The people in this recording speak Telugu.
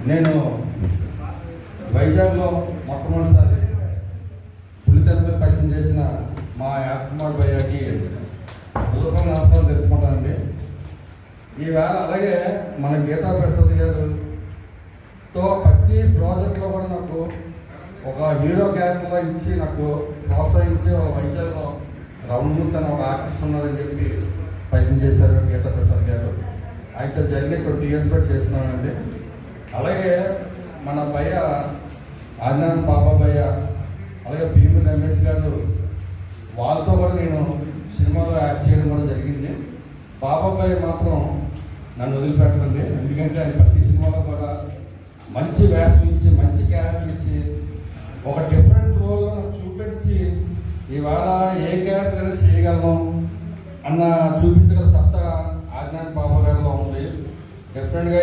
నేను వైజాగ్లో మొట్టమొదటిసారి పులితెరపై పరిచయం చేసిన మా యాకుమార్ భయ్యాకి హృదయపూర్వక నమస్కారం తెలుపుకుంటానండి. ఈవేళ అలాగే మన గీతా ప్రసాద్ గారుతో ప్రతి ప్రాజెక్ట్లో కూడా నాకు ఒక హీరో క్యారెక్టర్లో ఇచ్చి నాకు ప్రోత్సహించి వాళ్ళ వైజాగ్లో రమణమూర్తి అని ఒక ఆర్టిస్ట్ ఉన్నారని చెప్పి పరిచయం చేశారు గీతా ప్రసాద్ గారు. ఆయనతో జర్నీ 20 years బట్టి చేస్తున్నానండి. అలాగే మన భయ్య ఆజ్ఞాన్ బాబా భయ్య, అలాగే భీము రమేష్ గారు, వాళ్ళతో కూడా నేను సినిమాలో యాక్ట్ చేయడం కూడా జరిగింది. బాబా భయ్య మాత్రం నన్ను వదిలిపెట్టండి, ఎందుకంటే ఆయన ప్రతి సినిమాలో కూడా మంచి వేషం ఇచ్చి మంచి క్యారెక్టర్ ఇచ్చి ఒక డిఫరెంట్ రోల్లో నాకు చూపించి ఇవాళ ఏ క్యారెక్టర్ అయినా చేయగలను అన్న చూపించగల సత్తా ఆజ్ఞాన్ బాబా గారిలో ఉంది. డిఫరెంట్గా